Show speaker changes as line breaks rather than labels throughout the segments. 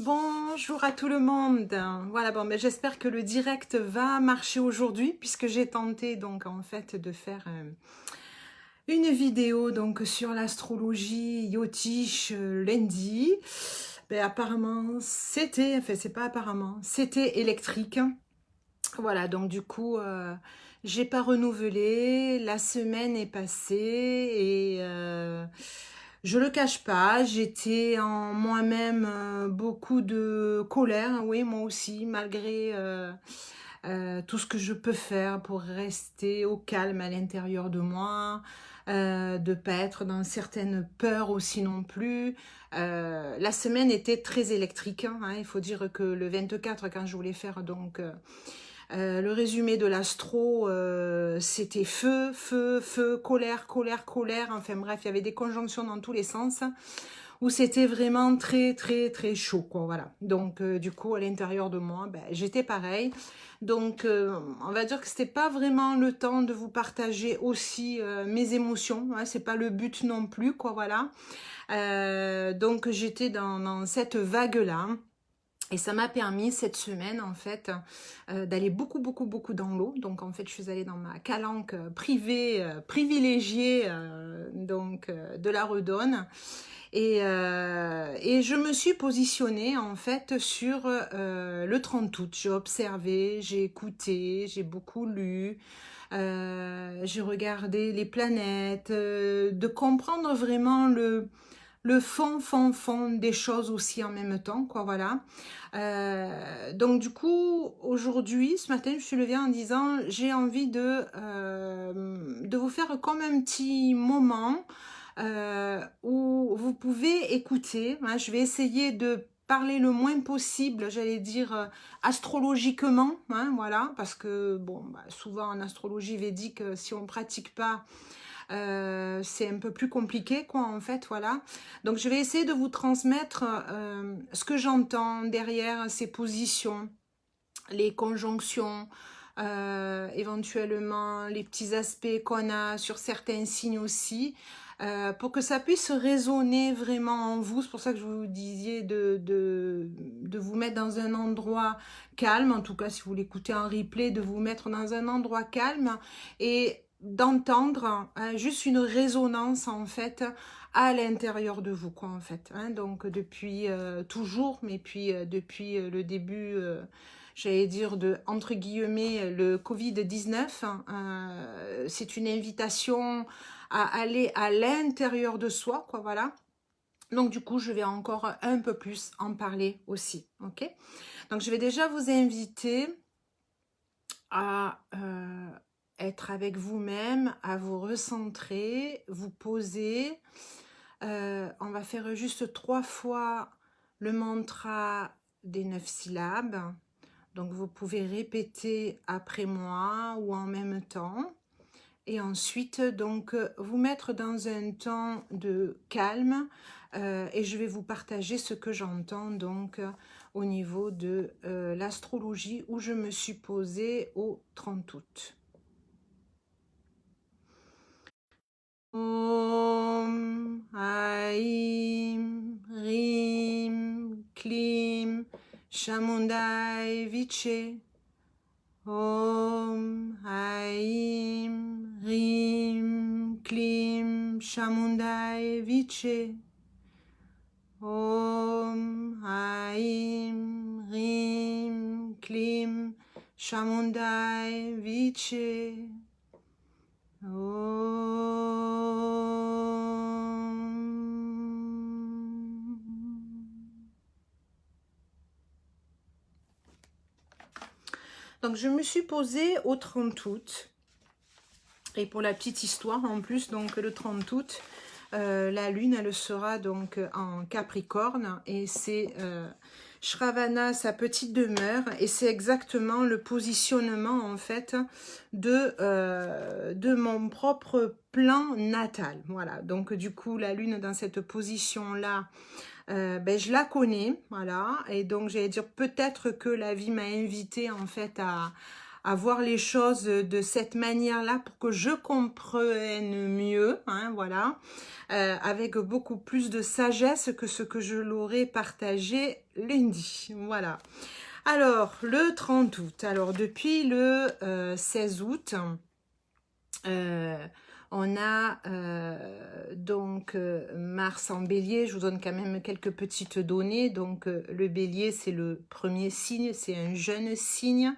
Bonjour à tout le monde. Voilà, bon, mais j'espère que le direct va marcher aujourd'hui puisque j'ai tenté donc en fait de faire une vidéo donc sur l'astrologie yotiche lundi. Ben, apparemment c'était, enfin c'est pas apparemment, c'était électrique. Voilà, donc du coup j'ai pas renouvelé, la semaine est passée et je le cache pas, j'étais en moi-même beaucoup de colère, hein, oui, moi aussi, malgré tout ce que je peux faire pour rester au calme à l'intérieur de moi, de pas être dans certaines peurs aussi non plus. La semaine était très électrique, hein, il faut dire que le 24, quand je voulais faire donc le résumé de l'astro, c'était feu, feu, feu, colère, colère, colère. Enfin bref, il y avait des conjonctions dans tous les sens où c'était vraiment très, très, très chaud, quoi. Voilà. Donc, du coup, à l'intérieur de moi, ben, j'étais pareil. Donc, on va dire que c'était pas vraiment le temps de vous partager aussi mes émotions. Hein, c'est pas le but non plus, quoi. Voilà. Donc, j'étais dans cette vague-là. Et ça m'a permis cette semaine en fait d'aller beaucoup dans l'eau. Donc en fait je suis allée dans ma calanque privée privilégiée de la Redonne et je me suis positionnée en fait sur le 30 août. J'ai observé, j'ai écouté, j'ai beaucoup lu. J'ai regardé les planètes, de comprendre vraiment le fond des choses aussi en même temps, quoi, voilà. Donc du coup, aujourd'hui, ce matin, je me suis levée en disant, j'ai envie de vous faire comme un petit moment où vous pouvez écouter. Hein, je vais essayer de parler le moins possible, j'allais dire astrologiquement, hein, voilà, parce que bon, bah, souvent en astrologie védique, si on pratique pas, c'est un peu plus compliqué, quoi, en fait, voilà. Donc, je vais essayer de vous transmettre ce que j'entends derrière ces positions, les conjonctions, éventuellement les petits aspects qu'on a sur certains signes aussi, pour que ça puisse résonner vraiment en vous. C'est pour ça que je vous disais de vous mettre dans un endroit calme, en tout cas si vous l'écoutez en replay, de vous mettre dans un endroit calme et d'entendre juste une résonance en fait à l'intérieur de vous, quoi, en fait, hein. Donc depuis toujours, mais puis depuis le début, j'allais dire de entre guillemets le Covid-19, c'est une invitation à aller à l'intérieur de soi, quoi, voilà. Donc du coup, je vais encore un peu plus en parler aussi, ok? Donc je vais déjà vous inviter à être avec vous-même, à vous recentrer, vous poser. On va faire juste 3 fois le mantra des 9 syllabes. Donc vous pouvez répéter après moi ou en même temps. Et ensuite, donc, vous mettre dans un temps de calme et je vais vous partager ce que j'entends donc au niveau de l'astrologie où je me suis posée au 30 août. Om Aim Rim Klim Chamundai Viche. Om Aim Rim Klim Chamundai Viche. Om Aim Rim Klim Chamundai Viche. Donc je me suis posée au 30 août. Et pour la petite histoire en plus, donc le 30 août, la lune elle sera donc en Capricorne et c'est Shravana, sa petite demeure, et c'est exactement le positionnement en fait de mon propre plan natal. Voilà, donc du coup la lune dans cette position là, ben, je la connais, voilà, et donc j'allais dire peut-être que la vie m'a invité en fait à voir les choses de cette manière-là pour que je comprenne mieux, hein, voilà, avec beaucoup plus de sagesse que ce que je l'aurais partagé lundi, voilà. Alors, le 30 août, alors depuis le 16 août, on a donc Mars en bélier. Je vous donne quand même quelques petites données. Donc le bélier, c'est le premier signe, c'est un jeune signe.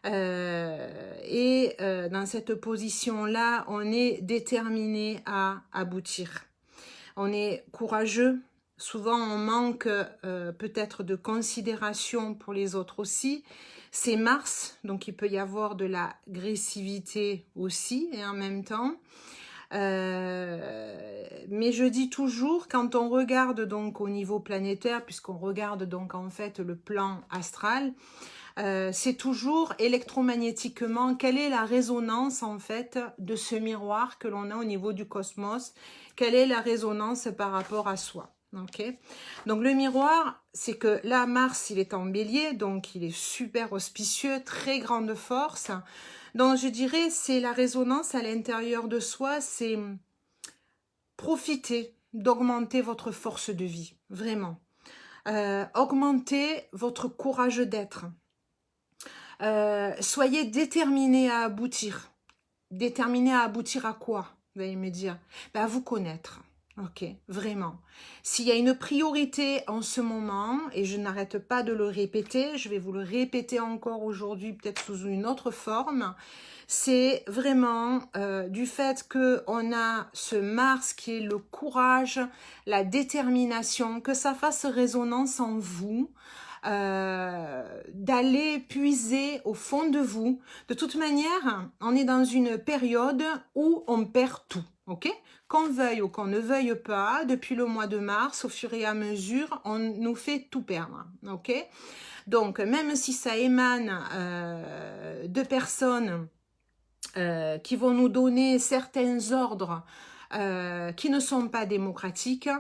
Dans cette position-là, on est déterminé à aboutir. On est courageux. Souvent, on manque peut-être de considération pour les autres aussi. C'est Mars, donc il peut y avoir de l'agressivité aussi, et en même temps. Mais je dis toujours, quand on regarde donc au niveau planétaire, puisqu'on regarde donc en fait le plan astral, c'est toujours électromagnétiquement, quelle est la résonance en fait de ce miroir que l'on a au niveau du cosmos, quelle est la résonance par rapport à soi. Okay. Donc le miroir, c'est que là Mars il est en bélier, donc il est super auspicieux, très grande force. Donc je dirais c'est la résonance à l'intérieur de soi, c'est profiter d'augmenter votre force de vie, vraiment. Augmenter votre courage d'être. Soyez déterminés à aboutir. Déterminés à aboutir à quoi? Vous allez me dire. Ben, à vous connaître. Ok, vraiment. S'il y a une priorité en ce moment, et je n'arrête pas de le répéter, je vais vous le répéter encore aujourd'hui, peut-être sous une autre forme, c'est vraiment du fait qu'on a ce Mars qui est le courage, la détermination, que ça fasse résonance en vous, d'aller puiser au fond de vous. De toute manière, on est dans une période où on perd tout, ok? Qu'on veuille ou qu'on ne veuille pas, depuis le mois de mars, au fur et à mesure, on nous fait tout perdre, ok? Donc, même si ça émane de personnes qui vont nous donner certains ordres qui ne sont pas démocratiques,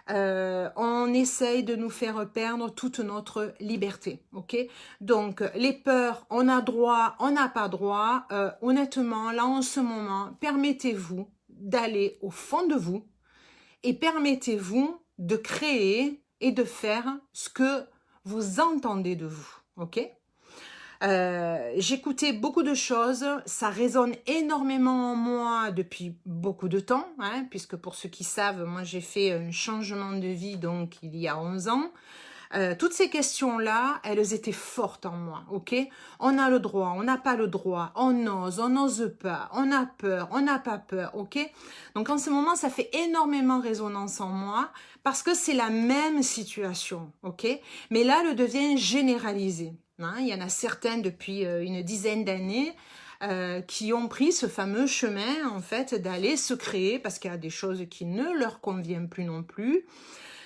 on essaye de nous faire perdre toute notre liberté, ok? Donc, les peurs, on a droit, on n'a pas droit. Honnêtement, là, en ce moment, permettez-vous d'aller au fond de vous et permettez-vous de créer et de faire ce que vous entendez de vous, ok? J'écoutais beaucoup de choses, ça résonne énormément en moi depuis beaucoup de temps, hein, puisque pour ceux qui savent, moi j'ai fait un changement de vie donc il y a 11 ans. Toutes ces questions-là, elles étaient fortes en moi, ok? On a le droit, on n'a pas le droit, on ose, on n'ose pas, on a peur, on n'a pas peur, ok? Donc en ce moment, ça fait énormément résonance en moi parce que c'est la même situation, ok? Mais là, elle devient généralisée. Hein? Il y en a certains depuis une dizaine d'années qui ont pris ce fameux chemin en fait d'aller se créer parce qu'il y a des choses qui ne leur conviennent plus non plus.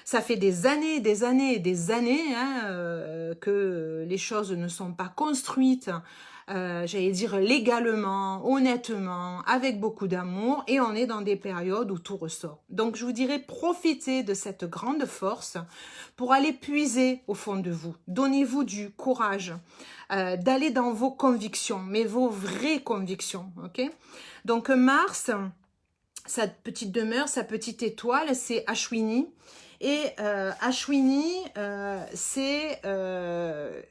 Ça fait des années, des années et des années hein, que les choses ne sont pas construites, j'allais dire légalement, honnêtement, avec beaucoup d'amour, et on est dans des périodes où tout ressort. Donc je vous dirais, profitez de cette grande force pour aller puiser au fond de vous. Donnez-vous du courage d'aller dans vos convictions, mais vos vraies convictions, ok? Donc Mars, sa petite demeure, sa petite étoile, c'est Ashwini. Et Ashwini, c'est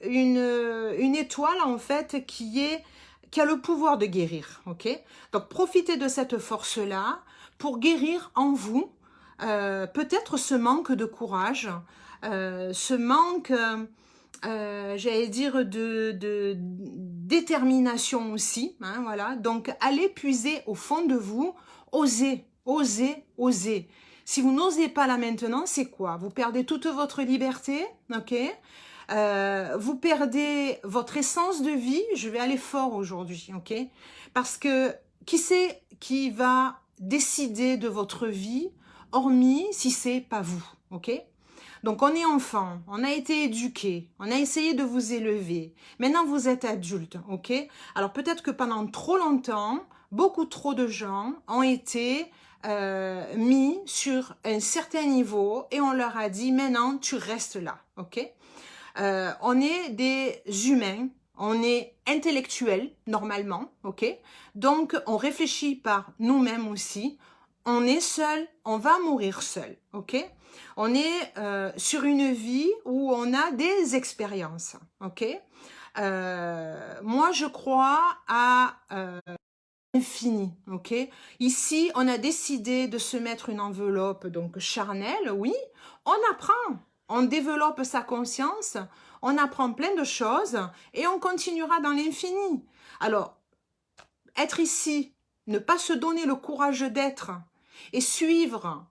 une étoile en fait qui a le pouvoir de guérir, ok? Donc profitez de cette force-là pour guérir en vous peut-être ce manque de courage, ce manque, j'allais dire, de détermination aussi, hein, voilà. Donc allez puiser au fond de vous, osez, osez, osez. Si vous n'osez pas là maintenant, c'est quoi? Vous perdez toute votre liberté, ok? Vous perdez votre essence de vie. Je vais aller fort aujourd'hui, ok? Parce que qui c'est qui va décider de votre vie, hormis si c'est pas vous, ok? Donc on est enfant, on a été éduqué, on a essayé de vous élever. Maintenant vous êtes adulte, ok? Alors peut-être que pendant trop longtemps, beaucoup trop de gens ont été mis sur un certain niveau et on leur a dit maintenant tu restes là, ok? On est des humains, on est intellectuel normalement, ok? Donc on réfléchit par nous-mêmes aussi. On est seul, on va mourir seul, ok? On est sur une vie où on a des expériences, ok? Moi, je crois à l'infini, ok? Ici, on a décidé de se mettre une enveloppe donc charnelle, oui. On apprend, on développe sa conscience, on apprend plein de choses et on continuera dans l'infini. Alors, être ici, ne pas se donner le courage d'être et suivre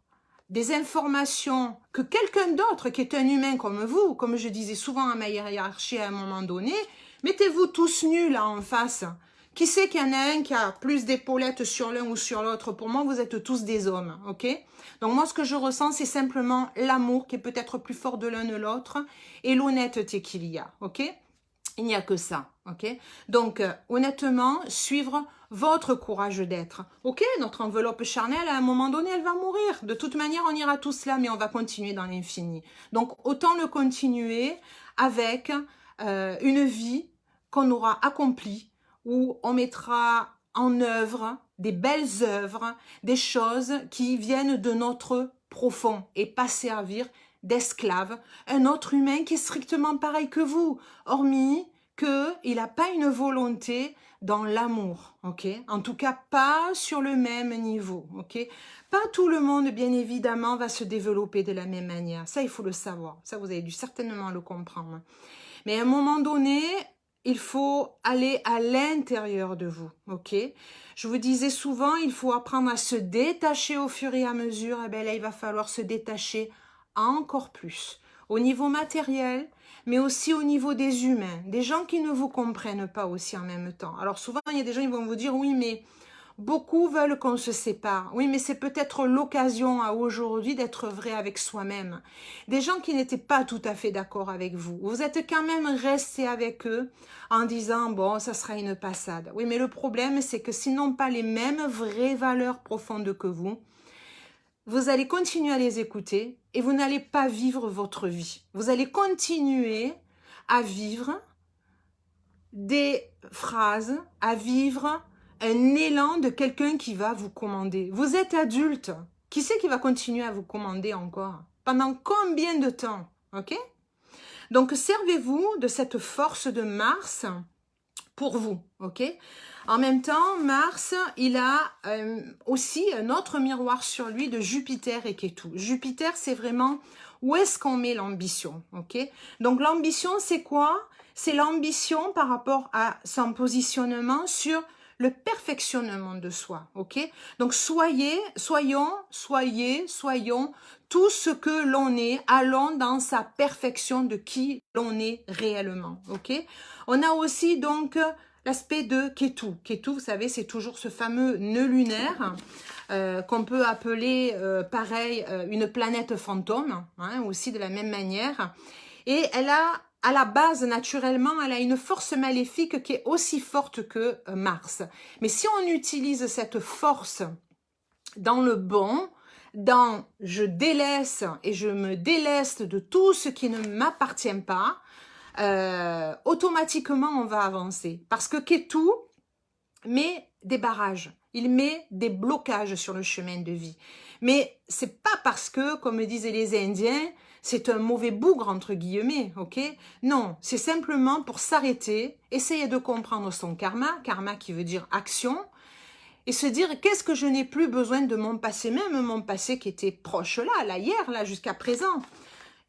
des informations que quelqu'un d'autre qui est un humain comme vous, comme je disais souvent à ma hiérarchie à un moment donné, mettez-vous tous nus là en face. Qui sait qu'il y en a un qui a plus d'épaulettes sur l'un ou sur l'autre? Pour moi, vous êtes tous des hommes, ok? Donc moi, ce que je ressens, c'est simplement l'amour qui est peut-être plus fort de l'un de l'autre et l'honnêteté qu'il y a, ok? Il n'y a que ça, ok? Donc, honnêtement, suivre votre courage d'être. Ok, notre enveloppe charnelle, à un moment donné, elle va mourir. De toute manière, on ira tous là, mais on va continuer dans l'infini. Donc, autant le continuer avec une vie qu'on aura accomplie, où on mettra en œuvre des belles œuvres, des choses qui viennent de notre profond et pas servir d'esclave, un autre humain qui est strictement pareil que vous, hormis qu'il n'a pas une volonté dans l'amour, ok? En tout cas, pas sur le même niveau, ok? Pas tout le monde, bien évidemment, va se développer de la même manière. Ça, il faut le savoir. Ça, vous avez dû certainement le comprendre. Mais à un moment donné, il faut aller à l'intérieur de vous, ok? Je vous disais souvent, il faut apprendre à se détacher au fur et à mesure. Eh bien là, il va falloir se détacher encore plus. Au niveau matériel, mais aussi au niveau des humains. Des gens qui ne vous comprennent pas aussi en même temps. Alors souvent, il y a des gens qui vont vous dire, oui, mais beaucoup veulent qu'on se sépare. Oui, mais c'est peut-être l'occasion à aujourd'hui d'être vrai avec soi-même. Des gens qui n'étaient pas tout à fait d'accord avec vous. Vous êtes quand même resté avec eux en disant, bon, ça sera une passade. Oui, mais le problème, c'est que s'ils n'ont pas les mêmes vraies valeurs profondes que vous allez continuer à les écouter et vous n'allez pas vivre votre vie. Vous allez continuer à vivre des phrases, à vivre un élan de quelqu'un qui va vous commander. Vous êtes adulte. Qui c'est qui va continuer à vous commander encore? Pendant combien de temps? Ok? Donc, servez-vous de cette force de Mars pour vous, ok? En même temps, Mars, il a aussi un autre miroir sur lui de Jupiter et Ketu. Jupiter, c'est vraiment où est-ce qu'on met l'ambition, ok? Donc, l'ambition, c'est quoi? C'est l'ambition par rapport à son positionnement sur le perfectionnement de soi, ok? Donc, soyons tout ce que l'on est, allons dans sa perfection de qui l'on est réellement, ok? On a aussi donc l'aspect de Ketu. Ketu, vous savez, c'est toujours ce fameux nœud lunaire qu'on peut appeler, pareil, une planète fantôme, hein, aussi de la même manière. Et elle a, à la base, naturellement, elle a une force maléfique qui est aussi forte que Mars. Mais si on utilise cette force dans le bon, dans je délaisse et je me déleste de tout ce qui ne m'appartient pas, automatiquement on va avancer. Parce que Ketu met des barrages, il met des blocages sur le chemin de vie. Mais c'est pas parce que, comme disaient les Indiens, c'est un mauvais bougre, entre guillemets, ok? Non, c'est simplement pour s'arrêter, essayer de comprendre son karma qui veut dire action, et se dire, qu'est-ce que je n'ai plus besoin de mon passé, même mon passé qui était proche là, hier, là, jusqu'à présent.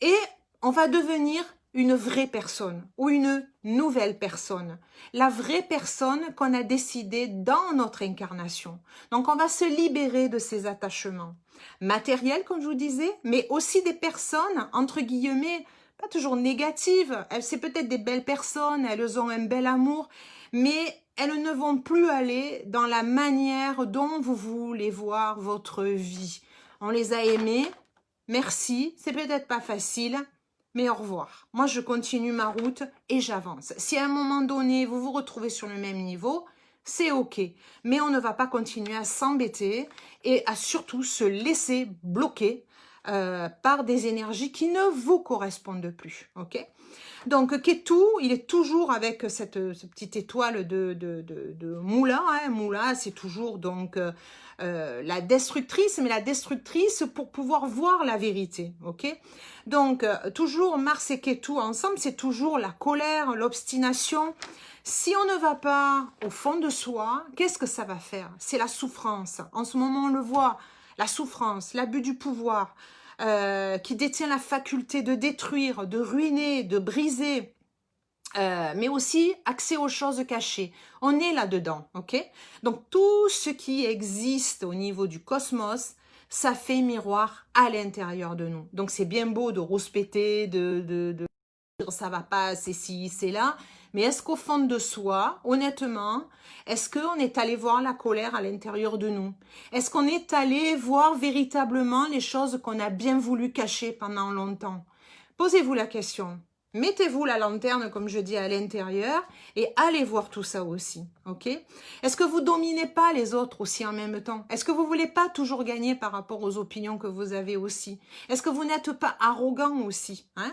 Et on va devenir une vraie personne ou une nouvelle personne. La vraie personne qu'on a décidé dans notre incarnation. Donc, on va se libérer de ces attachements matériels, comme je vous disais, mais aussi des personnes, entre guillemets, pas toujours négatives. C'est peut-être des belles personnes, elles ont un bel amour, mais elles ne vont plus aller dans la manière dont vous voulez voir votre vie. On les a aimées, merci, c'est peut-être pas facile, mais au revoir. Moi, je continue ma route et j'avance. Si à un moment donné, vous vous retrouvez sur le même niveau, c'est ok. Mais on ne va pas continuer à s'embêter et à surtout se laisser bloquer par des énergies qui ne vous correspondent plus, ok? Donc Ketu, il est toujours avec cette petite étoile de Moula, hein. Moula, c'est toujours donc la destructrice, mais la destructrice pour pouvoir voir la vérité, ok? Donc toujours Mars et Ketu ensemble, c'est toujours la colère, l'obstination. Si on ne va pas au fond de soi, qu'est-ce que ça va faire? C'est la souffrance. En ce moment, on le voit, la souffrance, l'abus du pouvoir, qui détient la faculté de détruire, de ruiner, de briser, mais aussi accès aux choses cachées. On est là-dedans, ok? Donc tout ce qui existe au niveau du cosmos, ça fait miroir à l'intérieur de nous. Donc c'est bien beau de rouspéter, de dire ça va pas, c'est ci, c'est là, mais est-ce qu'au fond de soi, honnêtement, est-ce qu'on est allé voir la colère à l'intérieur de nous? Est-ce qu'on est allé voir véritablement les choses qu'on a bien voulu cacher pendant longtemps? Posez-vous la question. Mettez-vous la lanterne, comme je dis, à l'intérieur et allez voir tout ça aussi, ok? Est-ce que vous dominez pas les autres aussi en même temps? Est-ce que vous voulez pas toujours gagner par rapport aux opinions que vous avez aussi? Est-ce que vous n'êtes pas arrogant aussi, hein?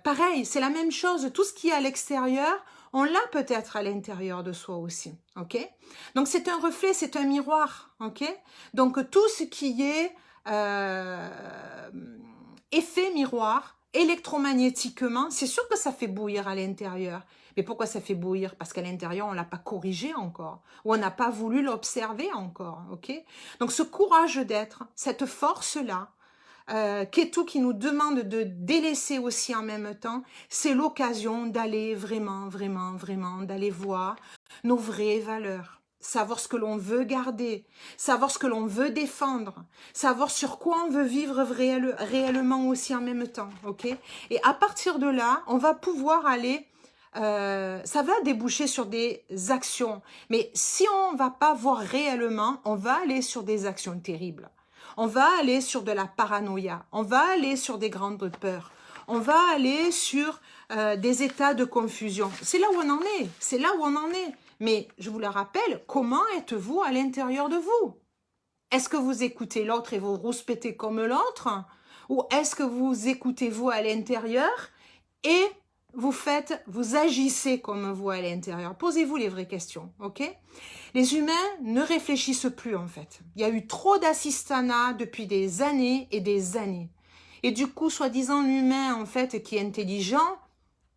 Pareil, c'est la même chose. Tout ce qui est à l'extérieur, on l'a peut-être à l'intérieur de soi aussi, ok? Donc c'est un reflet, c'est un miroir, ok? Donc tout ce qui est effet miroir, électromagnétiquement, c'est sûr que ça fait bouillir à l'intérieur. Mais pourquoi ça fait bouillir? Parce qu'à l'intérieur, on ne l'a pas corrigé encore, ou on n'a pas voulu l'observer encore, ok? Donc ce courage d'être, cette force-là, Ketu qui nous demande de délaisser aussi en même temps, c'est l'occasion d'aller vraiment, d'aller voir nos vraies valeurs. Savoir ce que l'on veut garder, savoir ce que l'on veut défendre, savoir sur quoi on veut vivre réellement aussi en même temps, ok? Et à partir de là, on va pouvoir aller, ça va déboucher sur des actions, mais si on ne va pas voir réellement, on va aller sur des actions terribles. On va aller sur de la paranoïa, on va aller sur des grandes peurs, on va aller sur des états de confusion. C'est là où on en est, c'est là où on en est. Mais je vous le rappelle, comment êtes-vous à l'intérieur de vous? Est-ce que vous écoutez l'autre et vous rouspétez comme l'autre? Ou est-ce que vous écoutez vous à l'intérieur et vous agissez comme vous à l'intérieur? Posez-vous les vraies questions, ok? Les humains ne réfléchissent plus en fait. Il y a eu trop d'assistanat depuis des années et des années. Et du coup, soi-disant, l'humain en fait qui est intelligent,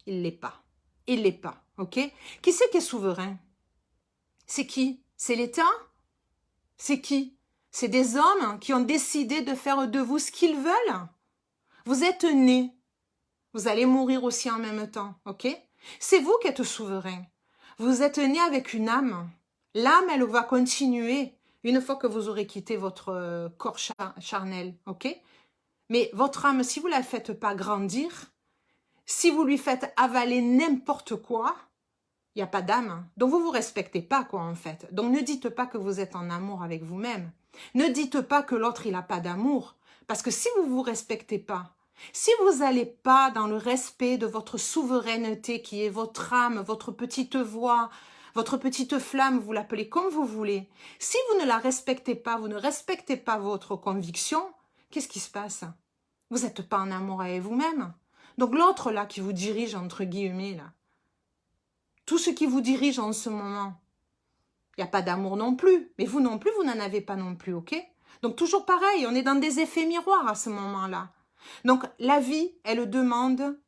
il l'est pas. Il l'est pas, ok? Qui c'est qui est souverain? C'est qui? C'est l'État? C'est qui? C'est des hommes qui ont décidé de faire de vous ce qu'ils veulent? Vous êtes nés. Vous allez mourir aussi en même temps, ok? C'est vous qui êtes souverain. Vous êtes né avec une âme. L'âme, elle va continuer une fois que vous aurez quitté votre corps charnel, ok? Mais votre âme, si vous ne la faites pas grandir, si vous lui faites avaler n'importe quoi, il n'y a pas d'âme. Donc vous ne vous respectez pas, quoi, en fait. Donc ne dites pas que vous êtes en amour avec vous-même. Ne dites pas que l'autre, il n'a pas d'amour. Parce que si vous ne vous respectez pas, si vous n'allez pas dans le respect de votre souveraineté qui est votre âme, votre petite voix, votre petite flamme, vous l'appelez comme vous voulez, si vous ne la respectez pas, vous ne respectez pas votre conviction, qu'est-ce qui se passe? Vous n'êtes pas en amour avec vous-même. Donc l'autre là qui vous dirige, entre guillemets, là, tout ce qui vous dirige en ce moment, il n'y a pas d'amour non plus, mais vous non plus, vous n'en avez pas non plus, ok? Donc toujours pareil, on est dans des effets miroirs à ce moment-là. Donc la vie, elle demande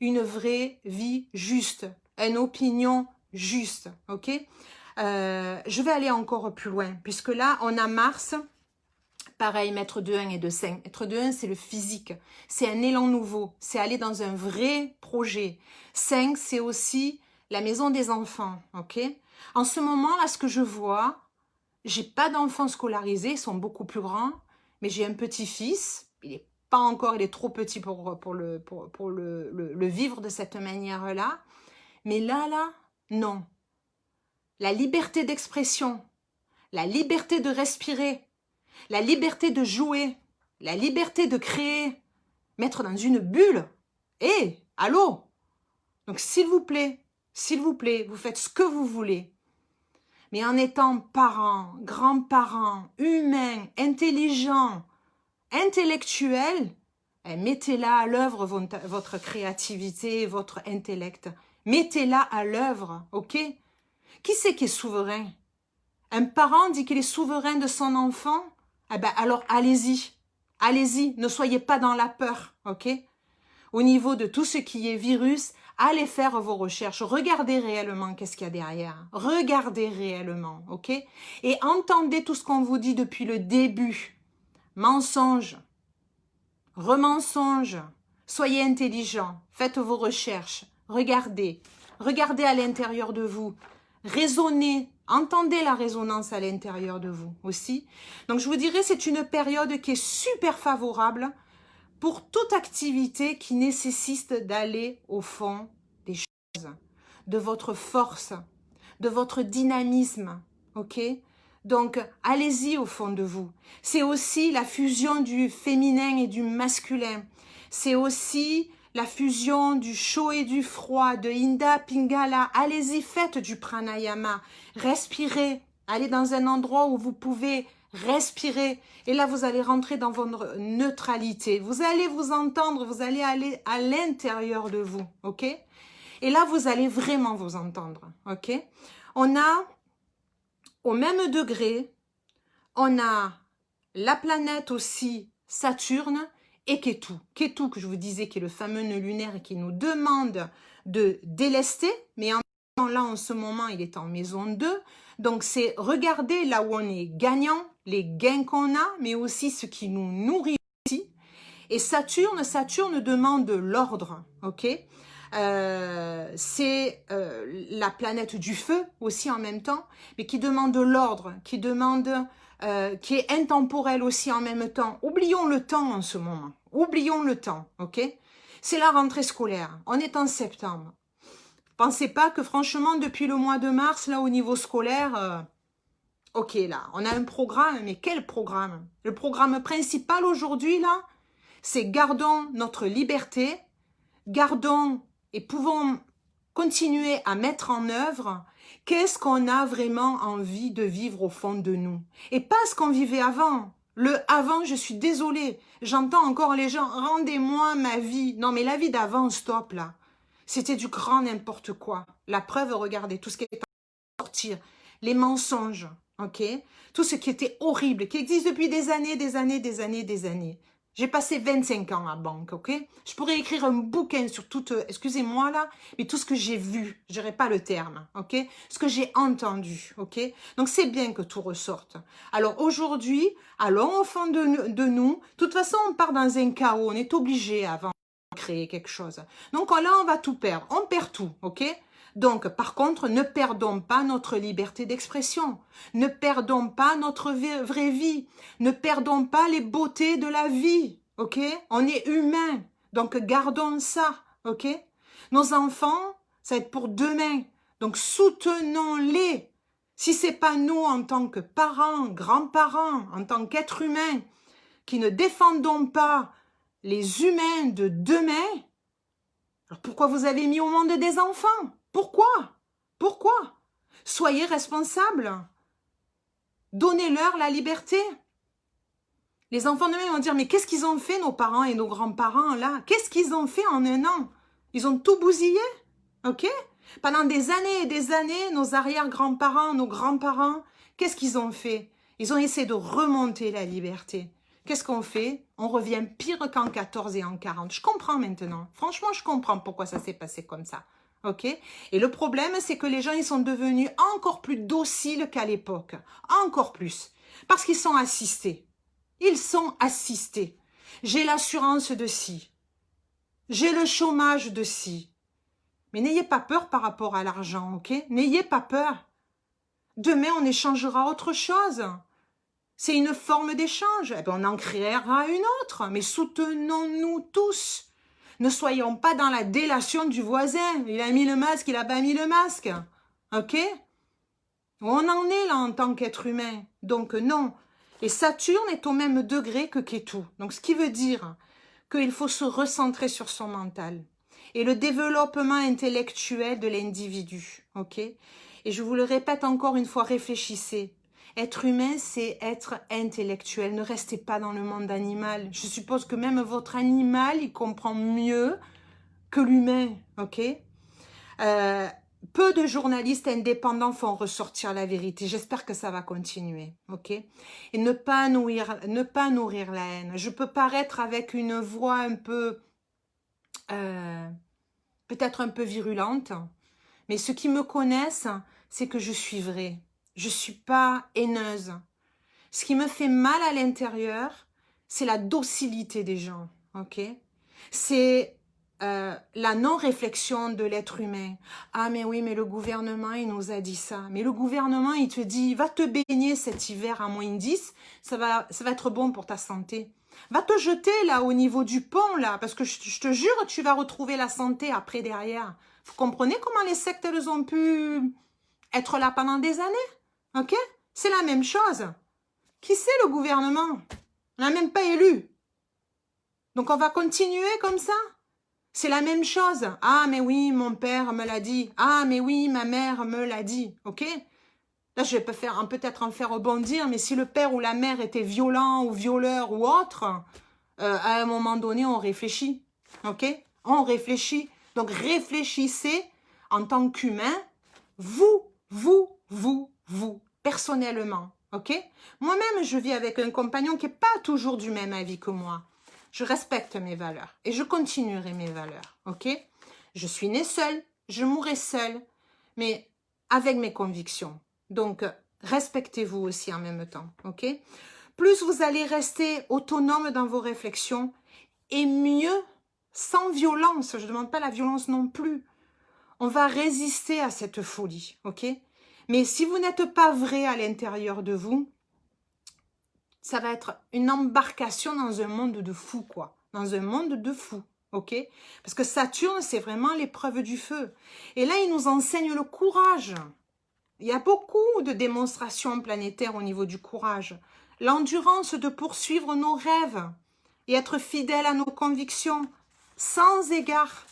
une vraie vie juste, une opinion juste, ok? Je vais aller encore plus loin, puisque là, on a Mars, pareil, maître de 1 et de 5. Maître de 1, c'est le physique, c'est un élan nouveau, c'est aller dans un vrai projet. 5, c'est aussi la maison des enfants, ok? En ce moment, là, ce que je vois, j'ai pas d'enfants scolarisés, ils sont beaucoup plus grands, mais j'ai un petit-fils, il est pas encore, il est trop petit pour le vivre de cette manière-là. Mais là, non. La liberté d'expression, la liberté de respirer, la liberté de jouer, la liberté de créer, mettre dans une bulle. Hé, allô? Donc s'il vous plaît, vous faites ce que vous voulez. Mais en étant parents, grands-parents, humains, intelligents, intellectuelle, mettez-la à l'œuvre, votre créativité, votre intellect. Mettez-la à l'œuvre, ok? Qui c'est qui est souverain? Un parent dit qu'il est souverain de son enfant? Eh ben alors allez-y, allez-y, ne soyez pas dans la peur, ok? Au niveau de tout ce qui est virus, allez faire vos recherches, regardez réellement qu'est-ce qu'il y a derrière, regardez réellement, ok? Et entendez tout ce qu'on vous dit depuis le début. Mensonge, remensonge, soyez intelligents, faites vos recherches, regardez, regardez à l'intérieur de vous, raisonnez, entendez la résonance à l'intérieur de vous aussi. Donc je vous dirais, c'est une période qui est super favorable pour toute activité qui nécessite d'aller au fond des choses, de votre force, de votre dynamisme, ok? Donc, allez-y au fond de vous. C'est aussi la fusion du féminin et du masculin. C'est aussi la fusion du chaud et du froid, de Inda Pingala. Allez-y, faites du pranayama. Respirez. Allez dans un endroit où vous pouvez respirer. Et là, vous allez rentrer dans votre neutralité. Vous allez vous entendre, vous allez aller à l'intérieur de vous, ok? Et là, vous allez vraiment vous entendre, ok? On a, au même degré, on a la planète aussi, Saturne, et Ketu. Ketu, que je vous disais, qui est le fameux nœud lunaire et qui nous demande de délester, mais en même temps, là, en ce moment, il est en maison 2. Donc, c'est regarder là où on est gagnant, les gains qu'on a, mais aussi ce qui nous nourrit aussi. Et Saturne demande l'ordre, ok? C'est la planète du feu aussi en même temps, mais qui demande l'ordre, qui est intemporelle aussi en même temps. Oublions le temps en ce moment, oublions le temps, ok? C'est la rentrée scolaire, on est en septembre. Pensez pas que franchement depuis le mois de mars, là au niveau scolaire, ok là, on a un programme, mais quel programme? Le programme principal aujourd'hui là, c'est gardons notre liberté, gardons et pouvons continuer à mettre en œuvre qu'est-ce qu'on a vraiment envie de vivre au fond de nous. Et pas ce qu'on vivait avant. Le avant, je suis désolée, j'entends encore les gens, rendez-moi ma vie. Non mais la vie d'avant, stop là. C'était du grand n'importe quoi. La preuve, regardez, tout ce qui est en sortir, les mensonges, ok? Tout ce qui était horrible, qui existe depuis des années, des années, des années, des années. J'ai passé 25 ans à banque, ok? Je pourrais écrire un bouquin sur tout, excusez-moi là, mais tout ce que j'ai vu, je dirais pas le terme, ok? Ce que j'ai entendu, ok? Donc c'est bien que tout ressorte. Alors aujourd'hui, allons au fond de nous. De toute façon, on part dans un chaos, on est obligé avant de créer quelque chose. Donc là, on va tout perdre, on perd tout, ok? Donc, par contre, ne perdons pas notre liberté d'expression. Ne perdons pas notre vraie vie. Ne perdons pas les beautés de la vie. Ok? On est humain. Donc, gardons ça. Ok? Nos enfants, ça va être pour demain. Donc, soutenons-les. Si c'est pas nous, en tant que parents, grands-parents, en tant qu'êtres humains, qui ne défendons pas les humains de demain, alors pourquoi vous avez mis au monde des enfants? Pourquoi? Pourquoi? Soyez responsables. Donnez-leur la liberté. Les enfants demain vont dire, mais qu'est-ce qu'ils ont fait, nos parents et nos grands-parents, là? Qu'est-ce qu'ils ont fait en un an? Ils ont tout bousillé, ok? Pendant des années et des années, nos arrière-grands-parents, nos grands-parents, qu'est-ce qu'ils ont fait? Ils ont essayé de remonter la liberté. Qu'est-ce qu'on fait? On revient pire qu'en 14 et en 40. Je comprends maintenant. Franchement, je comprends pourquoi ça s'est passé comme ça. Ok? Et le problème, c'est que les gens, ils sont devenus encore plus dociles qu'à l'époque. Encore plus. Parce qu'ils sont assistés. Ils sont assistés. J'ai l'assurance de ci. J'ai le chômage de ci. Mais n'ayez pas peur par rapport à l'argent, ok? N'ayez pas peur. Demain, on échangera autre chose. C'est une forme d'échange. Eh bien, on en créera une autre. Mais soutenons-nous tous. Ne soyons pas dans la délation du voisin. Il a mis le masque, il n'a pas mis le masque. Ok? On en est là en tant qu'être humain. Donc non. Et Saturne est au même degré que Ketu. Donc ce qui veut dire qu'il faut se recentrer sur son mental. Et le développement intellectuel de l'individu. Ok? Et je vous le répète encore une fois, réfléchissez. Être humain, c'est être intellectuel. Ne restez pas dans le monde animal. Je suppose que même votre animal, il comprend mieux que l'humain, ok? Peu de journalistes indépendants font ressortir la vérité. J'espère que ça va continuer, ok? Et ne pas nourrir la haine. Je peux paraître avec une voix un peu, peut-être un peu virulente, mais ceux qui me connaissent, c'est que je suis vraie. Je suis pas haineuse. Ce qui me fait mal à l'intérieur, c'est la docilité des gens, ok? C'est la non-réflexion de l'être humain. Ah mais oui, mais le gouvernement, il nous a dit ça. Mais le gouvernement, il te dit, va te baigner cet hiver à -10, ça va être bon pour ta santé. Va te jeter là au niveau du pont, là, parce que je te jure, tu vas retrouver la santé après derrière. Vous comprenez comment les sectes, elles ont pu être là pendant des années? Ok? C'est la même chose. Qui c'est le gouvernement? On n'a même pas élu. Donc on va continuer comme ça? C'est la même chose. Ah mais oui, mon père me l'a dit. Ah mais oui, ma mère me l'a dit. Ok? Là, je vais peut-être en faire rebondir, mais si le père ou la mère était violent ou violeur ou autre, à un moment donné, on réfléchit. Ok? On réfléchit. Donc réfléchissez en tant qu'humain, vous, personnellement. Ok? Moi-même, je vis avec un compagnon qui n'est pas toujours du même avis que moi. Je respecte mes valeurs et je continuerai mes valeurs. Ok? Je suis née seule, je mourrai seule, mais avec mes convictions. Donc, respectez-vous aussi en même temps. Ok? Plus vous allez rester autonome dans vos réflexions et mieux, sans violence, je ne demande pas la violence non plus, on va résister à cette folie. Ok? Mais si vous n'êtes pas vrai à l'intérieur de vous, ça va être une embarcation dans un monde de fou, quoi. Dans un monde de fou, ok? Parce que Saturne, c'est vraiment l'épreuve du feu. Et là, il nous enseigne le courage. Il y a beaucoup de démonstrations planétaires au niveau du courage. L'endurance de poursuivre nos rêves et être fidèle à nos convictions, sans égard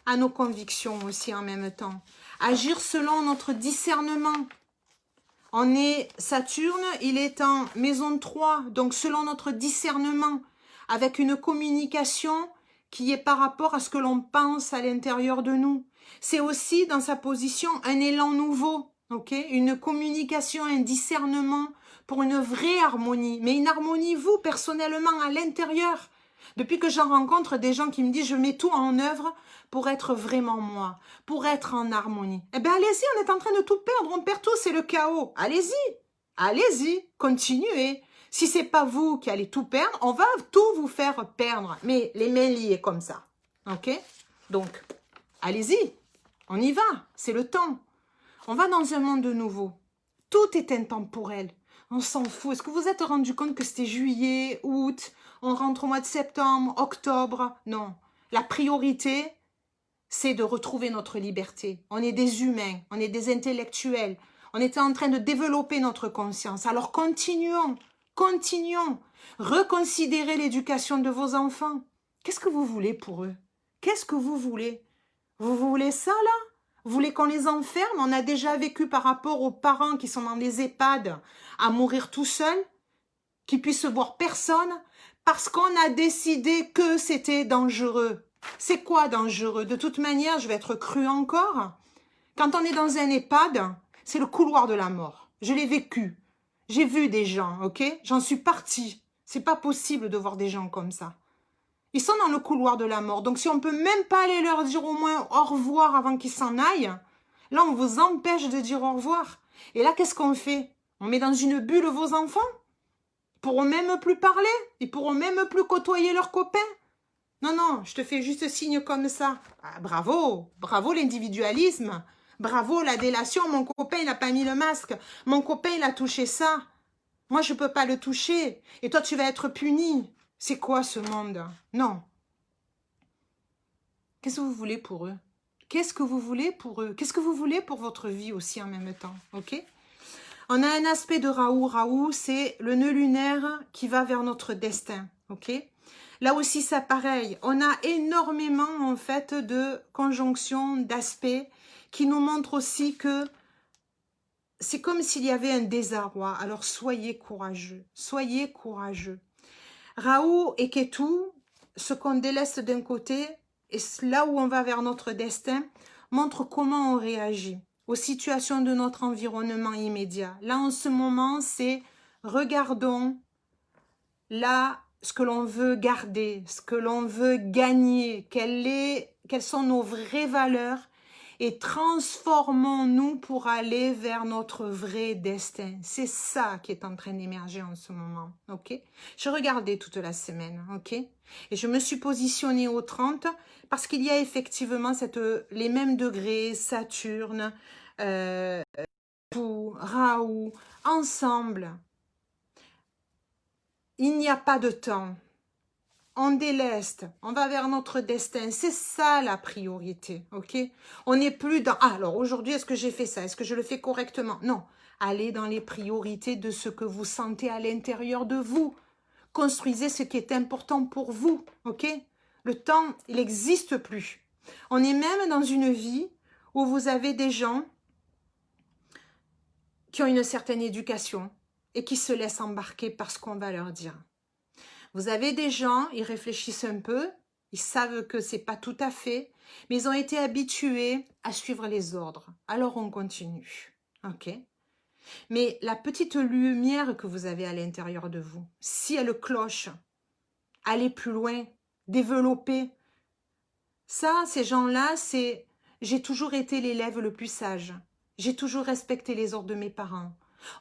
à nos convictions aussi en même temps. Agir selon notre discernement. On est Saturne, il est en maison 3, donc selon notre discernement, avec une communication qui est par rapport à ce que l'on pense à l'intérieur de nous. C'est aussi dans sa position un élan nouveau, ok? Une communication, un discernement pour une vraie harmonie, mais une harmonie, vous, personnellement, à l'intérieur. Depuis que j'en rencontre des gens qui me disent « je mets tout en œuvre pour être vraiment moi, pour être en harmonie ». Eh bien, allez-y, on est en train de tout perdre, on perd tout, c'est le chaos. Allez-y, allez-y, continuez. Si c'est pas vous qui allez tout perdre, on va tout vous faire perdre, mais les mains liées comme ça, ok? Donc, allez-y, on y va, c'est le temps. On va dans un monde nouveau. Tout est intemporel. On s'en fout. Est-ce que vous vous êtes rendu compte que c'était juillet, août, on rentre au mois de septembre, octobre? Non. La priorité, c'est de retrouver notre liberté. On est des humains, on est des intellectuels. On était en train de développer notre conscience. Alors continuons, continuons. Reconsidérez l'éducation de vos enfants. Qu'est-ce que vous voulez pour eux? Qu'est-ce que vous voulez? Vous voulez ça, là? Vous voulez qu'on les enferme? On a déjà vécu par rapport aux parents qui sont dans les EHPAD à mourir tout seuls, qui puissent voir personne, parce qu'on a décidé que c'était dangereux. C'est quoi dangereux? De toute manière, je vais être crue encore. Quand on est dans un EHPAD, c'est le couloir de la mort. Je l'ai vécu. J'ai vu des gens, ok? J'en suis partie. C'est pas possible de voir des gens comme ça. Ils sont dans le couloir de la mort. Donc, si on ne peut même pas aller leur dire au moins au revoir avant qu'ils s'en aillent, là, on vous empêche de dire au revoir. Et là, qu'est-ce qu'on fait? On met dans une bulle vos enfants? Ils pourront même plus parler. Ils pourront même plus côtoyer leurs copains. Non, non, je te fais juste signe comme ça. Ah, bravo, bravo l'individualisme. Bravo la délation. Mon copain, il n'a pas mis le masque. Mon copain, il a touché ça. Moi, je ne peux pas le toucher. Et toi, tu vas être puni. C'est quoi ce monde? Non. Qu'est-ce que vous voulez pour eux? Qu'est-ce que vous voulez pour eux? Qu'est-ce que vous voulez pour votre vie aussi en même temps? Ok? On a un aspect de Raoult. Raoult, c'est le nœud lunaire qui va vers notre destin. Ok? Là aussi, c'est pareil. On a énormément, en fait, de conjonctions, d'aspects qui nous montrent aussi que c'est comme s'il y avait un désarroi. Alors soyez courageux, soyez courageux. Raoult et Ketu, ce qu'on délaisse d'un côté et là où on va vers notre destin, montre comment on réagit aux situations de notre environnement immédiat. Là, en ce moment, c'est regardons là ce que l'on veut garder, ce que l'on veut gagner, quelles sont nos vraies valeurs et transformons-nous pour aller vers notre vrai destin. C'est ça qui est en train d'émerger en ce moment, ok? Je regardais toute la semaine, ok? Et je me suis positionnée au 30 parce qu'il y a effectivement les mêmes degrés, Saturne, Raoult, ensemble. Il n'y a pas de temps. On déleste, on va vers notre destin. C'est ça la priorité, ok? On n'est plus dans... Ah, alors aujourd'hui, est-ce que j'ai fait ça? Est-ce que je le fais correctement? Non. Allez dans les priorités de ce que vous sentez à l'intérieur de vous. Construisez ce qui est important pour vous, ok? Le temps, il n'existe plus. On est même dans une vie où vous avez des gens qui ont une certaine éducation et qui se laissent embarquer par ce qu'on va leur dire. Vous avez des gens, ils réfléchissent un peu, ils savent que c'est pas tout à fait, mais ils ont été habitués à suivre les ordres. Alors on continue, ok? Mais la petite lumière que vous avez à l'intérieur de vous, si elle cloche, allez plus loin, développez. Ça, ces gens-là, c'est... J'ai toujours été l'élève le plus sage. J'ai toujours respecté les ordres de mes parents.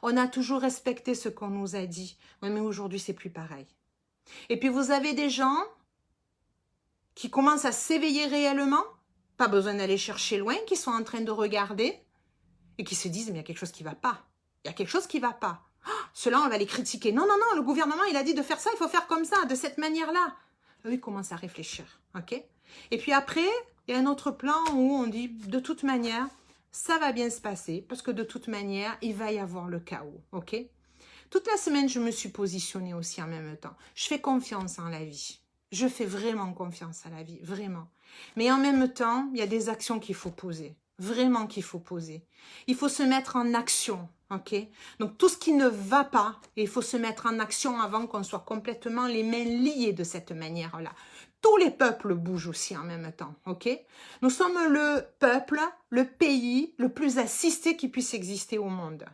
On a toujours respecté ce qu'on nous a dit. Oui, mais aujourd'hui, c'est plus pareil. Et puis vous avez des gens qui commencent à s'éveiller réellement, pas besoin d'aller chercher loin, qui sont en train de regarder et qui se disent mais il y a quelque chose qui ne va pas. Il y a quelque chose qui ne va pas. Oh, ceux-là, on va les critiquer. Non, non, non, le gouvernement, il a dit de faire ça, il faut faire comme ça, de cette manière-là. Eux, ils commencent à réfléchir. Ok? Et puis après, il y a un autre plan où on dit de toute manière, ça va bien se passer parce que de toute manière, il va y avoir le chaos. Ok? Toute la semaine, je me suis positionnée aussi en même temps. Je fais confiance en la vie. Je fais vraiment confiance à la vie, vraiment. Mais en même temps, il y a des actions qu'il faut poser. Vraiment qu'il faut poser. Il faut se mettre en action, ok? Donc tout ce qui ne va pas, il faut se mettre en action avant qu'on soit complètement les mains liées de cette manière-là. Tous les peuples bougent aussi en même temps, ok? Nous sommes le peuple, le pays le plus assisté qui puisse exister au monde.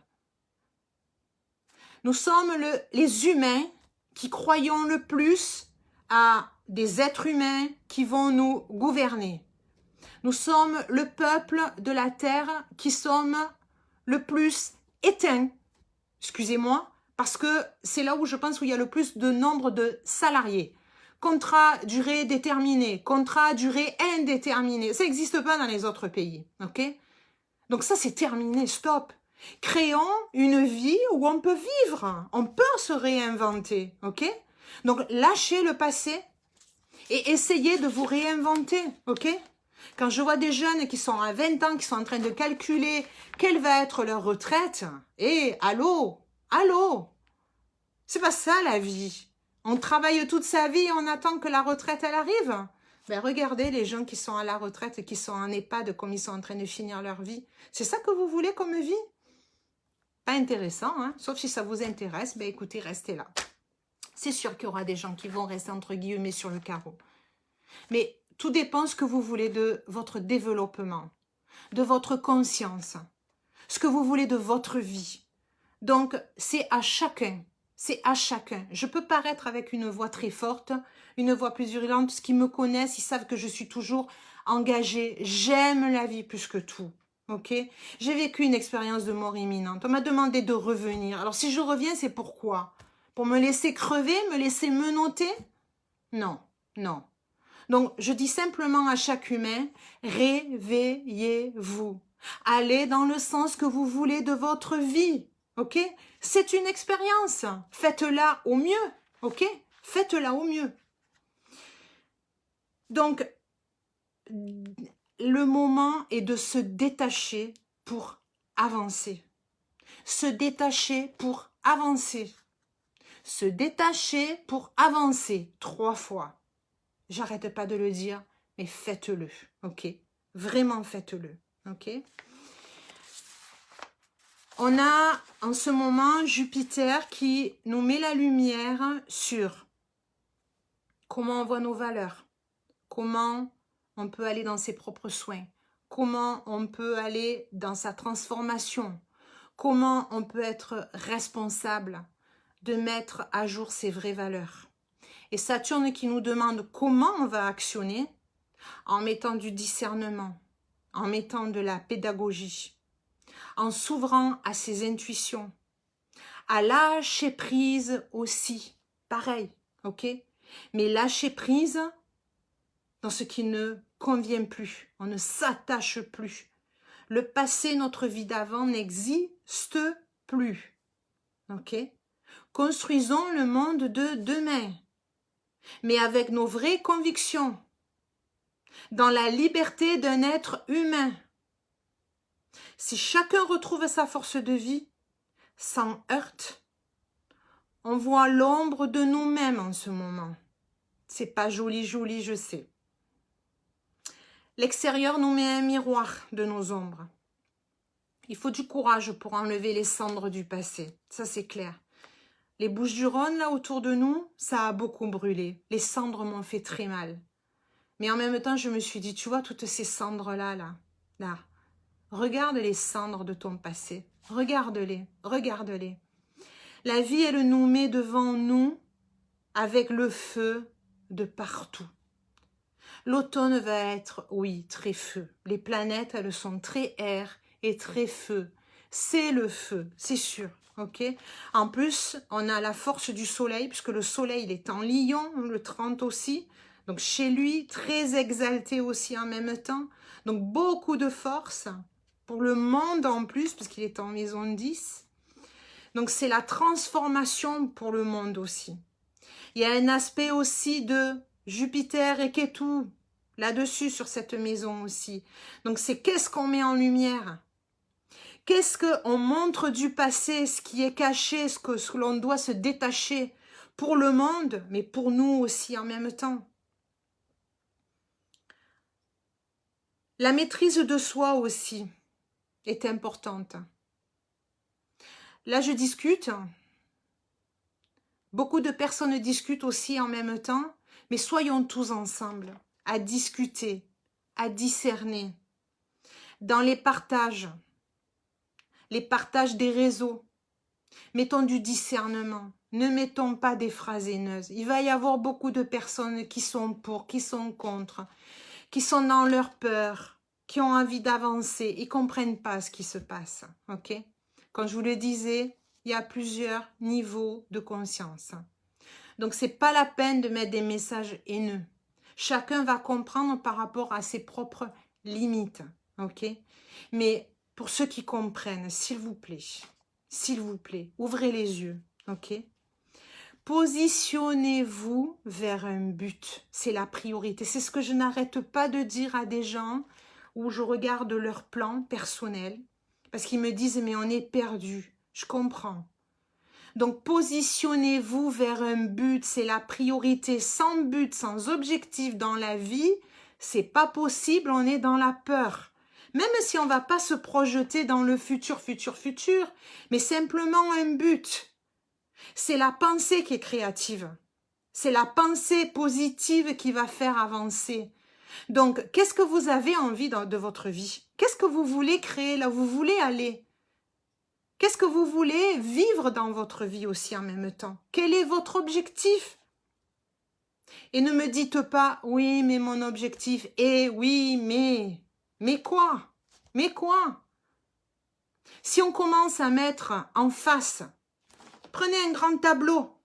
Nous sommes les humains qui croyons le plus à des êtres humains qui vont nous gouverner. Nous sommes le peuple de la terre qui sommes le plus éteints, excusez-moi, parce que c'est là où je pense où il y a le plus de nombre de salariés. Contrat durée déterminée, contrat durée indéterminée. Ça n'existe pas dans les autres pays, ok? Donc ça, c'est terminé, stop. Créons une vie où on peut vivre, on peut se réinventer, ok? Donc lâchez le passé et essayez de vous réinventer, ok? Quand je vois des jeunes qui sont à 20 ans, qui sont en train de calculer quelle va être leur retraite, allô, allô, c'est pas ça la vie. On travaille toute sa vie et on attend que la retraite, elle arrive. Ben regardez les gens qui sont à la retraite et qui sont en EHPAD comme ils sont en train de finir leur vie. C'est ça que vous voulez comme vie? Pas intéressant, hein? Sauf si ça vous intéresse, ben écoutez, restez là. C'est sûr qu'il y aura des gens qui vont rester entre guillemets sur le carreau. Mais tout dépend ce que vous voulez de votre développement, de votre conscience, ce que vous voulez de votre vie. Donc, c'est à chacun. C'est à chacun. Je peux paraître avec une voix très forte, une voix plus virulente. Ceux qui me connaissent, ils savent que je suis toujours engagée. J'aime la vie plus que tout. Ok? J'ai vécu une expérience de mort imminente. On m'a demandé de revenir. Alors, si je reviens, c'est pourquoi? Pour me laisser crever, me laisser menotter? Non, non. Donc, je dis simplement à chaque humain, réveillez-vous. Allez dans le sens que vous voulez de votre vie. Ok? C'est une expérience. Faites-la au mieux. Ok? Faites-la au mieux. Donc, le moment est de se détacher pour avancer. Se détacher pour avancer. Se détacher pour avancer 3 fois. J'arrête pas de le dire, mais faites-le. Ok? Vraiment faites-le. Ok? On a en ce moment Jupiter qui nous met la lumière sur comment on voit nos valeurs, comment on peut aller dans ses propres soins, comment on peut aller dans sa transformation, comment on peut être responsable de mettre à jour ses vraies valeurs. Et Saturne qui nous demande comment on va actionner en mettant du discernement, en mettant de la pédagogie, en s'ouvrant à ses intuitions, à lâcher prise aussi, pareil, ok? Mais lâcher prise dans ce qui ne convient plus, on ne s'attache plus. Le passé, notre vie d'avant n'existe plus, ok? Construisons le monde de demain, mais avec nos vraies convictions, dans la liberté d'un être humain. Si chacun retrouve sa force de vie, sans heurte, on voit l'ombre de nous-mêmes en ce moment. C'est pas joli, joli, je sais. L'extérieur nous met un miroir de nos ombres. Il faut du courage pour enlever les cendres du passé, ça c'est clair. Les Bouches-du-Rhône, là autour de nous, ça a beaucoup brûlé. Les cendres m'ont fait très mal. Mais en même temps, je me suis dit, tu vois, toutes ces cendres-là, là, regarde les cendres de ton passé. Regarde-les, regarde-les. La vie, elle nous met devant nous avec le feu de partout. L'automne va être, oui, très feu. Les planètes, elles sont très air et très feu. C'est le feu, c'est sûr. Ok. En plus, on a la force du soleil, puisque le soleil il est en Lion, le 30 aussi. Donc chez lui, très exalté aussi en même temps. Donc beaucoup de force pour le monde en plus, puisqu'il est en maison 10. Donc c'est la transformation pour le monde aussi. Il y a un aspect aussi de Jupiter et Ketu, là-dessus sur cette maison aussi. Donc c'est qu'est-ce qu'on met en lumière? Qu'est-ce qu'on montre du passé, ce qui est caché, ce que l'on doit se détacher pour le monde, mais pour nous aussi en même temps. La maîtrise de soi aussi est importante. Là, je discute. Beaucoup de personnes discutent aussi en même temps, mais soyons tous ensemble à discuter, à discerner. Dans les partages des réseaux, mettons du discernement. Ne mettons pas des phrases haineuses. Il va y avoir beaucoup de personnes qui sont pour, qui sont contre, qui sont dans leur peur, qui ont envie d'avancer. Ils ne comprennent pas ce qui se passe. Ok? Comme je vous le disais, il y a plusieurs niveaux de conscience. Donc, ce n'est pas la peine de mettre des messages haineux. Chacun va comprendre par rapport à ses propres limites. Ok? Mais pour ceux qui comprennent, s'il vous plaît, ouvrez les yeux. Ok? Positionnez-vous vers un but. C'est la priorité. C'est ce que je n'arrête pas de dire à des gens où je regarde leur plan personnel parce qu'ils me disent « mais on est perdu ». Je comprends. Donc, positionnez-vous vers un but. C'est la priorité. Sans but, sans objectif dans la vie, c'est pas possible. On est dans la peur. Même si on ne va pas se projeter dans le futur, mais simplement un but. C'est la pensée qui est créative. C'est la pensée positive qui va faire avancer. Donc, qu'est-ce que vous avez envie de votre vie? Qu'est-ce que vous voulez créer là où vous voulez aller? Qu'est-ce que vous voulez vivre dans votre vie aussi en même temps? Quel est votre objectif? Et ne me dites pas, oui, mais mon objectif est, oui, mais quoi? Mais quoi? Si on commence à mettre en face, prenez un grand tableau,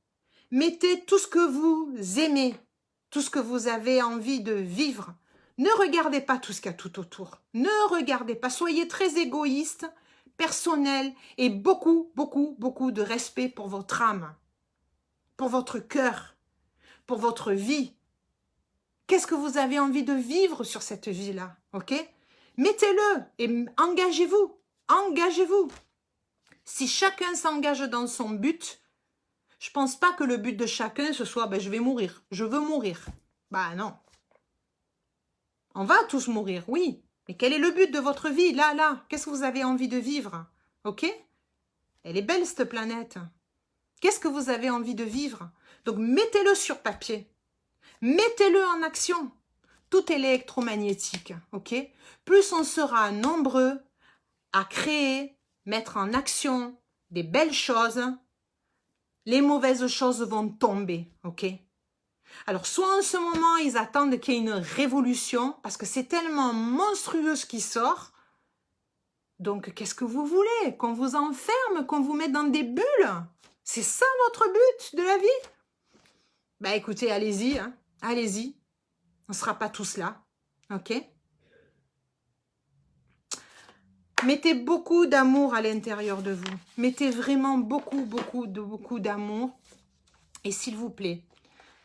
mettez tout ce que vous aimez, tout ce que vous avez envie de vivre. Ne regardez pas tout ce qu'il y a tout autour. Ne regardez pas, soyez très égoïste, personnel et beaucoup de respect pour votre âme, pour votre cœur, pour votre vie. Qu'est-ce que vous avez envie de vivre sur cette vie-là, ok? Mettez-le et engagez-vous, engagez-vous. Si chacun s'engage dans son but, je ne pense pas que le but de chacun ce soit ben, je vais mourir, je veux mourir. Bah non. On va tous mourir, oui. Mais quel est le but de votre vie, là? Qu'est-ce que vous avez envie de vivre? Ok? Elle est belle cette planète. Qu'est-ce que vous avez envie de vivre? Donc mettez-le sur papier. Mettez-le en action. Tout est électromagnétique, ok? Plus on sera nombreux à créer, mettre en action des belles choses, les mauvaises choses vont tomber, ok? Alors, soit en ce moment, ils attendent qu'il y ait une révolution, parce que c'est tellement monstrueux ce qui sort. Donc, qu'est-ce que vous voulez? Qu'on vous enferme, qu'on vous mette dans des bulles? C'est ça votre but de la vie? Ben écoutez, allez-y, hein, allez-y. On ne sera pas tous là, ok? Mettez beaucoup d'amour à l'intérieur de vous. Mettez vraiment beaucoup d'amour. Et s'il vous plaît,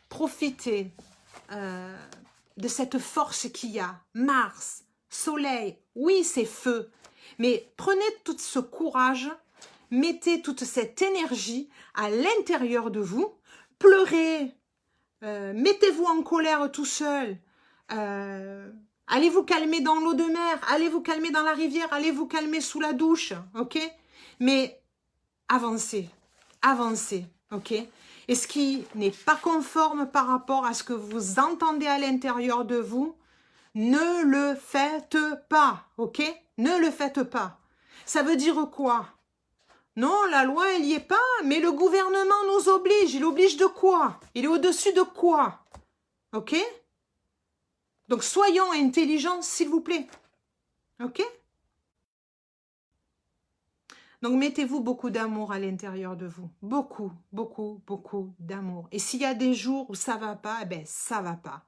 profitez de cette force qu'il y a. Mars, Soleil, oui, c'est feu. Mais prenez tout ce courage, mettez toute cette énergie à l'intérieur de vous. Pleurez, mettez-vous en colère tout seul. Allez vous calmer dans l'eau de mer, allez vous calmer dans la rivière, allez vous calmer sous la douche, ok? Mais avancez, avancez, ok? Et ce qui n'est pas conforme par rapport à ce que vous entendez à l'intérieur de vous, ne le faites pas, ok? Ne le faites pas. Ça veut dire quoi? Non, la loi, elle n'y est pas, mais le gouvernement nous oblige. Il oblige de quoi? Il est au-dessus de quoi? Ok? Donc, soyons intelligents, s'il vous plaît. Ok? Donc, mettez-vous beaucoup d'amour à l'intérieur de vous. Beaucoup d'amour. Et s'il y a des jours où ça va pas, eh ben, ça va pas.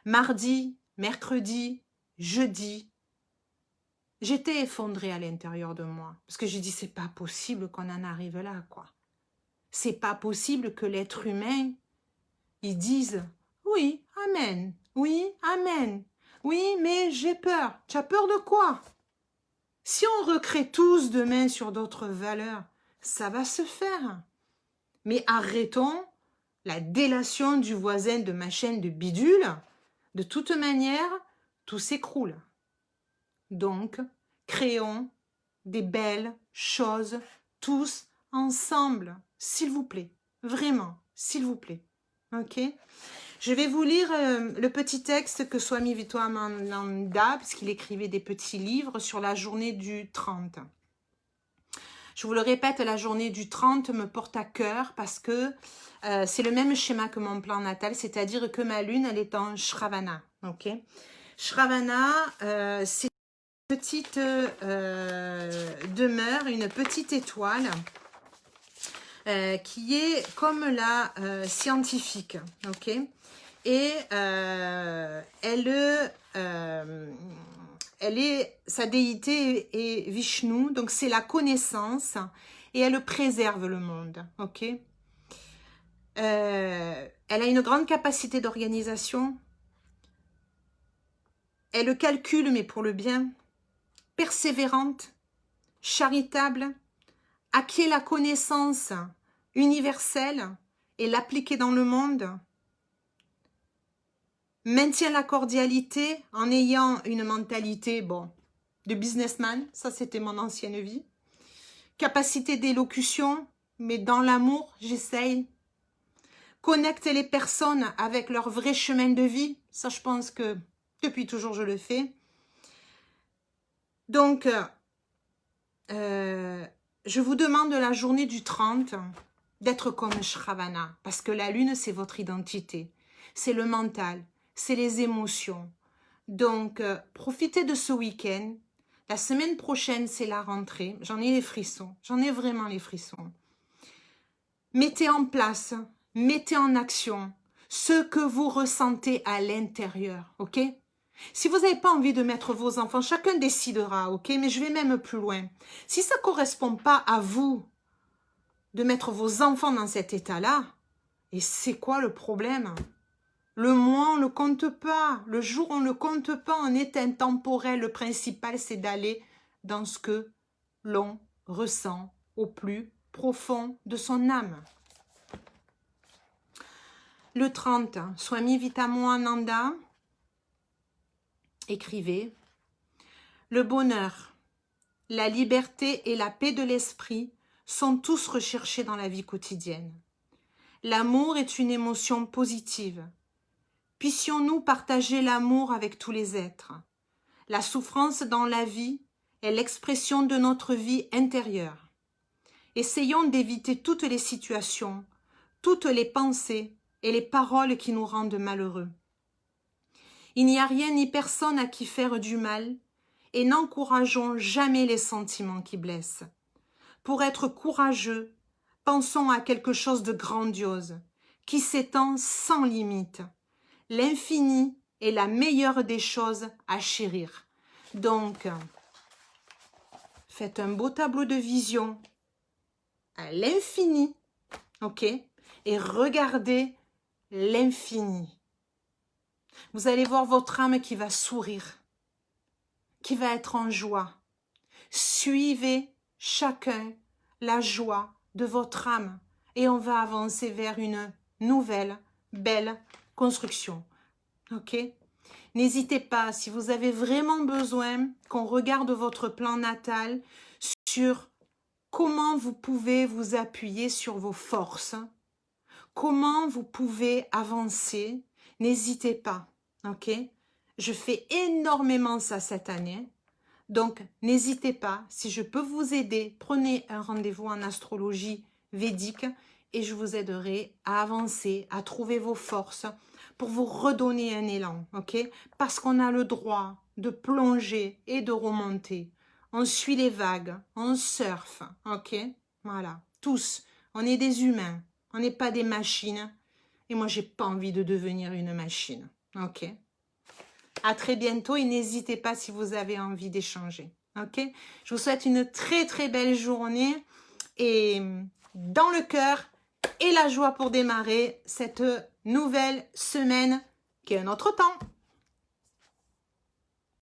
Mardi, mercredi, jeudi, j'étais effondrée à l'intérieur de moi. Parce que j'ai dit, c'est pas possible qu'on en arrive là, quoi. C'est pas possible que l'être humain, il dise, oui, amen, oui, amen, oui, mais j'ai peur. Tu as peur de quoi? Si on recrée tous demain sur d'autres valeurs, ça va se faire. Mais arrêtons la délation du voisin de ma chaîne de bidule. De toute manière, tout s'écroule. Donc, créons des belles choses tous ensemble, s'il vous plaît. Vraiment, s'il vous plaît. Ok? Je vais vous lire le petit texte que Swami Vivekananda, parce qu'il écrivait des petits livres sur la journée du 30. Je vous le répète, la journée du 30 me porte à cœur parce que c'est le même schéma que mon plan natal, c'est-à-dire que ma lune, elle est en Shravana. Ok? Shravana, c'est une petite demeure, une petite étoile qui est comme la scientifique. Ok? Et sa déité est Vishnu, donc c'est la connaissance et elle préserve le monde, ok? Elle a une grande capacité d'organisation, elle calcule mais pour le bien, persévérante, charitable, acquiert la connaissance universelle et l'appliquer dans le monde, maintient la cordialité en ayant une mentalité, bon, de businessman, ça c'était mon ancienne vie. Capacité d'élocution, mais dans l'amour, j'essaye. Connecter les personnes avec leur vrai chemin de vie, ça je pense que depuis toujours je le fais. Donc, je vous demande la journée du 30 d'être comme Shravana, parce que la lune c'est votre identité, c'est le mental, c'est les émotions. Donc, profitez de ce week-end. La semaine prochaine, c'est la rentrée. J'en ai les frissons. J'en ai vraiment les frissons. Mettez en place, mettez en action ce que vous ressentez à l'intérieur, ok? Si vous n'avez pas envie de mettre vos enfants, chacun décidera, ok? Mais je vais même plus loin. Si ça ne correspond pas à vous de mettre vos enfants dans cet état-là, et c'est quoi le problème? Le mois, on ne le compte pas. Le jour, on ne le compte pas. On est intemporel. Le principal, c'est d'aller dans ce que l'on ressent au plus profond de son âme. Le 30, Swami Vivekananda écrivait « Le bonheur, la liberté et la paix de l'esprit sont tous recherchés dans la vie quotidienne. L'amour est une émotion positive. Puissions-nous partager l'amour avec tous les êtres. La souffrance dans la vie est l'expression de notre vie intérieure. Essayons d'éviter toutes les situations, toutes les pensées et les paroles qui nous rendent malheureux. Il n'y a rien ni personne à qui faire du mal et n'encourageons jamais les sentiments qui blessent. Pour être courageux, pensons à quelque chose de grandiose, qui s'étend sans limite. L'infini est la meilleure des choses à chérir. Donc, faites un beau tableau de vision à l'infini, ok? Et regardez l'infini. Vous allez voir votre âme qui va sourire, qui va être en joie. Suivez chacun la joie de votre âme et on va avancer vers une nouvelle, belle construction. Ok? N'hésitez pas, si vous avez vraiment besoin qu'on regarde votre plan natal sur comment vous pouvez vous appuyer sur vos forces, comment vous pouvez avancer, n'hésitez pas. Ok? Je fais énormément ça cette année. Donc, n'hésitez pas, si je peux vous aider, prenez un rendez-vous en astrologie védique et je vous aiderai à avancer, à trouver vos forces pour vous redonner un élan, ok? Parce qu'on a le droit de plonger et de remonter. On suit les vagues, on surfe, ok? Voilà, tous, on est des humains, on n'est pas des machines. Et moi, j'ai pas envie de devenir une machine, ok? À très bientôt et n'hésitez pas si vous avez envie d'échanger. Ok? Je vous souhaite une très très belle journée et dans le cœur et la joie pour démarrer cette nouvelle semaine qui est un autre temps.